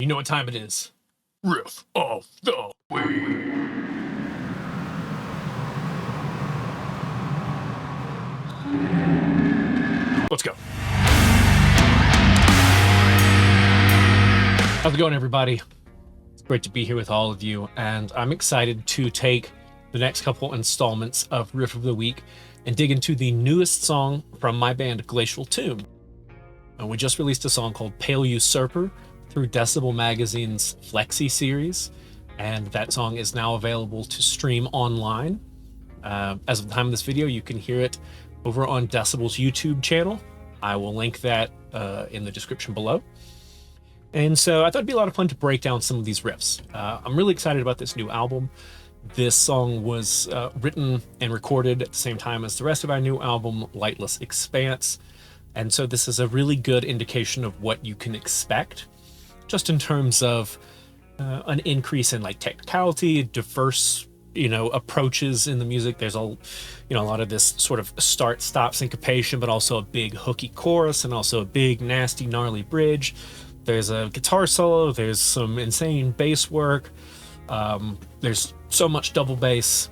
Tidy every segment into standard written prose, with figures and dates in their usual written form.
know what time it is. Riff of the week. Let's go. How's it going, everybody? It's great to be here with all of you, and I'm excited to take the next couple installments of Riff of the Week and dig into the newest song from my band GLACIAL TOMB. And we just released a song called Pale Usurper through Decibel Magazine's Flexi series, and that song is now available to stream online. As of the time of this video, you can hear it over on Decibel's YouTube channel. I will link that in the description below. And so I thought it'd be a lot of fun to break down some of these riffs. I'm really excited about this new album. This song was written and recorded at the same time as the rest of our new album, Lightless Expanse. And so this is a really good indication of what you can expect, just in terms of an increase in like technicality, diverse, approaches in the music. There's a lot of this sort of start-stop syncopation, but also a big hooky chorus and also a big nasty gnarly bridge. There's a guitar solo. There's some insane bass work. There's so much double bass.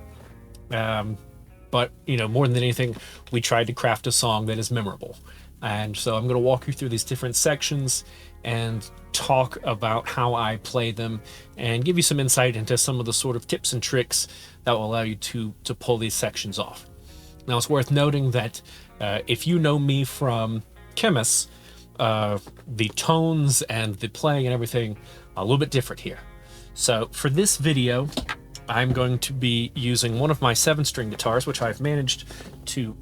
But more than anything, we tried to craft a song that is memorable. And so I'm going to walk you through these different sections and talk about how I play them and give you some insight into some of the sort of tips and tricks that will allow you to pull these sections off. Now, it's worth noting that if you know me from Chemist, the tones and the playing and everything are a little bit different here. So for this video, I'm going to be using one of my 7-string guitars, which I've managed to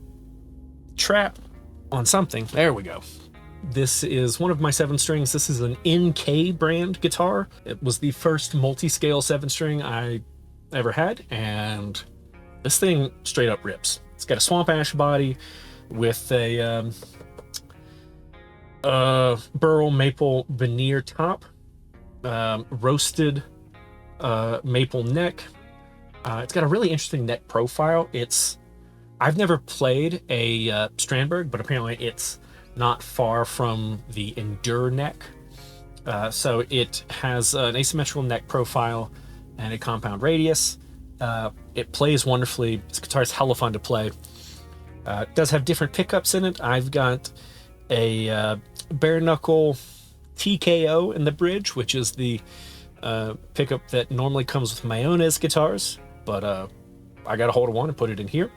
trap on something. There we go. This is one of my 7-strings. This is an NK brand guitar. It was the first multi-scale 7-string I ever had, and this thing straight up rips. It's got a swamp ash body with a burl maple veneer top, roasted maple neck. It's got a really interesting neck profile. I've never played a Strandberg, but apparently it's not far from the Endure neck. So it has an asymmetrical neck profile and a compound radius. It plays wonderfully. This guitar is hella fun to play. It does have different pickups in it. I've got a bare knuckle TKO in the bridge, which is the pickup that normally comes with my own guitars, but I got a hold of one and put it in here.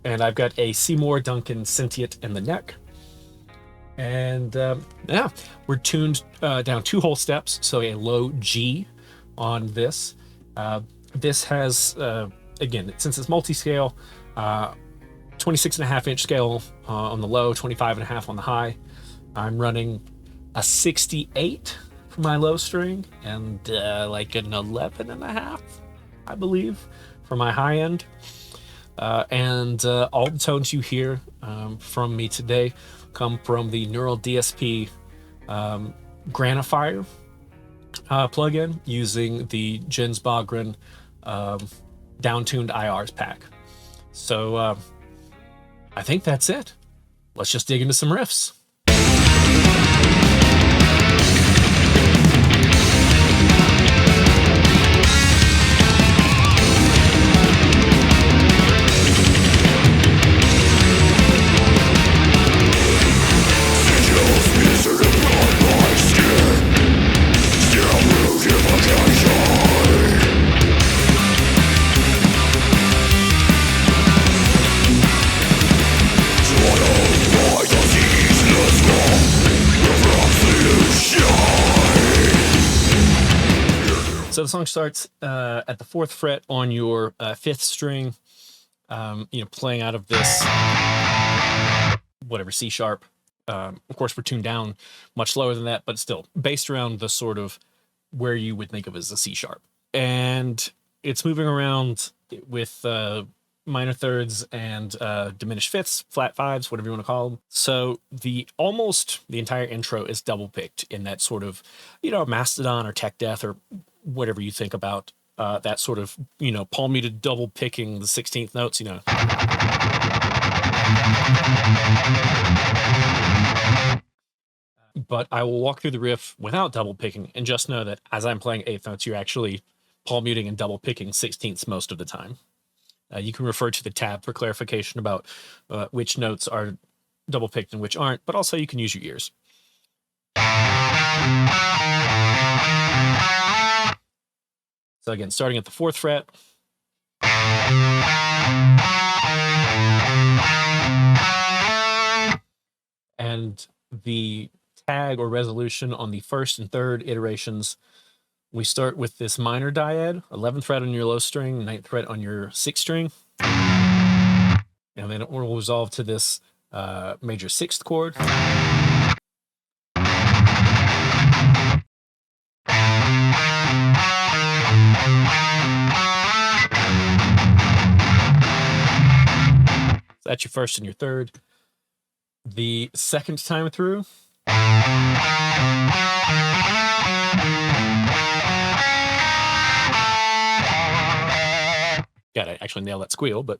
And I've got a Seymour Duncan Sentient in the neck. And yeah, we're tuned down 2 whole steps, so a low G on this. This has, again, since it's multi-scale, 26.5-inch scale on the low, 25.5 on the high. I'm running a 68 for my low string and like an 11.5, I believe, for my high end. And all the tones you hear from me today come from the Neural DSP Granifier plugin using the Jens Bogren Downtuned IRs pack. So I think that's it. Let's just dig into some riffs. So the song starts at the 4th fret on your 5th string, playing out of this, whatever, C sharp. Of course, we're tuned down much lower than that, but still based around the sort of where you would think of as a C sharp. And it's moving around with minor thirds and diminished fifths, flat fives, whatever you want to call them. So almost the entire intro is double picked in that sort of, Mastodon or Tech Death or whatever you think about that sort of, palm muted double picking the 16th notes, but I will walk through the riff without double picking, and just know that as I'm playing eighth notes, you're actually palm muting and double picking sixteenths most of the time. You can refer to the tab for clarification about which notes are double picked and which aren't, but also you can use your ears. So again, starting at the 4th fret. And the tag or resolution on the 1st and 3rd iterations, we start with this minor dyad, 11th fret on your low string, 9th fret on your 6th string. And then it will resolve to this major 6th chord. So that's your 1st and your 3rd. The 2nd time through, gotta actually nail that squeal, but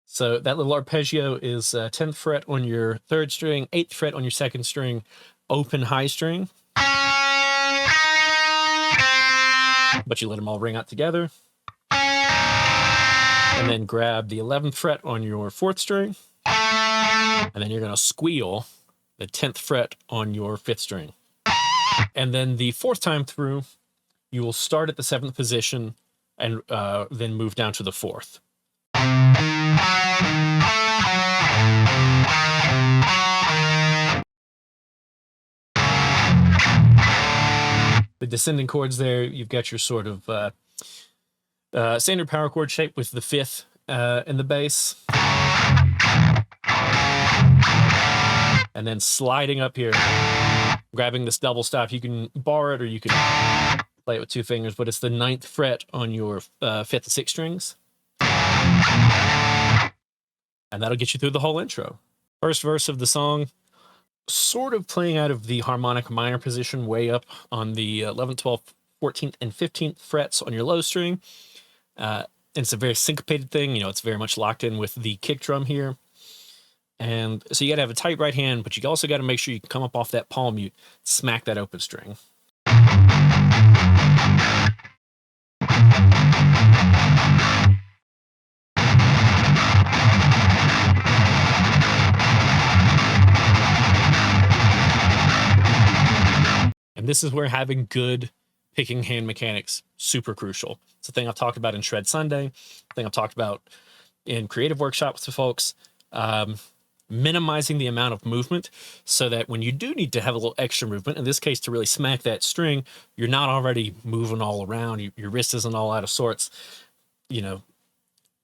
so that little arpeggio is 10th fret on your 3rd string, 8th fret on your 2nd string, open high string, but you let them all ring out together. And then grab the 11th fret on your 4th string, and then you're going to squeal the 10th fret on your 5th string. And then the 4th time through, you will start at the 7th position and then move down to the 4th. The descending chords there, you've got your sort of standard power chord shape with the 5th in the bass. And then sliding up here, grabbing this double stop. You can bar it or you can play it with 2 fingers, but it's the 9th fret on your 5th and 6th strings. And that'll get you through the whole intro. First verse of the song, sort of playing out of the harmonic minor position way up on the 11th, 12th, 14th, and 15th frets on your low string. It's a very syncopated thing. You know, it's very much locked in with the kick drum here. And so you got to have a tight right hand, but you also got to make sure you can come up off that palm mute, smack that open string. And this is where having good picking hand mechanics super crucial. It's a thing I've talked about in Shred Sunday, a thing I've talked about in creative workshops with folks. Minimizing the amount of movement so that when you do need to have a little extra movement, in this case to really smack that string, you're not already moving all around, your wrist isn't all out of sorts. You know,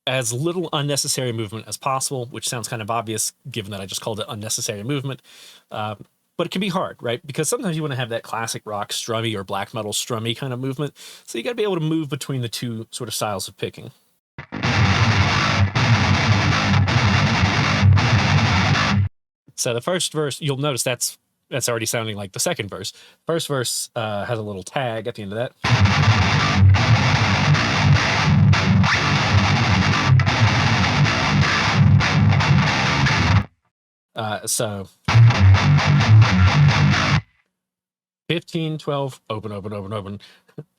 as little unnecessary movement as possible, which sounds kind of obvious given that I just called it unnecessary movement. But it can be hard, right? Because sometimes you want to have that classic rock strummy or black metal strummy kind of movement. So you got to be able to move between the two sort of styles of picking. So the first verse, you'll notice that's already sounding like the second verse. First verse has a little tag at the end of that. So 15, 12, open, open, open, open.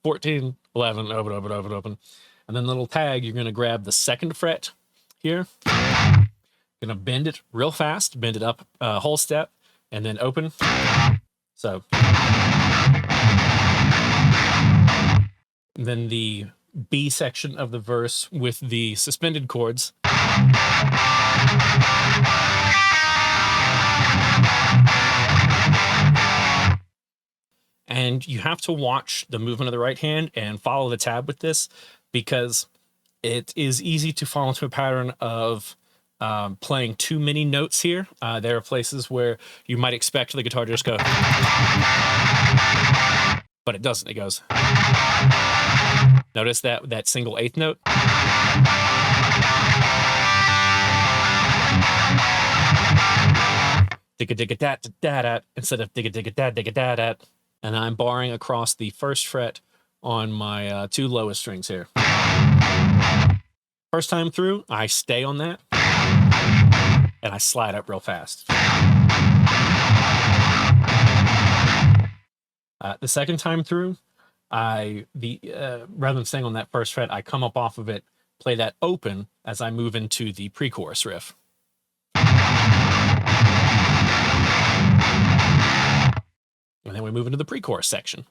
14, 11, open, open, open, open. And then the little tag, you're going to grab the 2nd fret here. Going to bend it real fast, bend it up a whole step, and then open. So. And then the B section of the verse with the suspended chords. And you have to watch the movement of the right hand and follow the tab with this, because it is easy to fall into a pattern of playing too many notes here. There are places where you might expect the guitar to just go, but it doesn't. It goes. Notice that single 8th note. Digga-digga-dat-da-dat instead of digga-digga-dat-digga-dat-dat. And I'm barring across the 1st fret on my 2 lowest strings here. First time through, I stay on that, and I slide up real fast. The second time through, rather than staying on that first fret, I come up off of it, play that open as I move into the pre-chorus riff. And then we move into the pre-chorus section.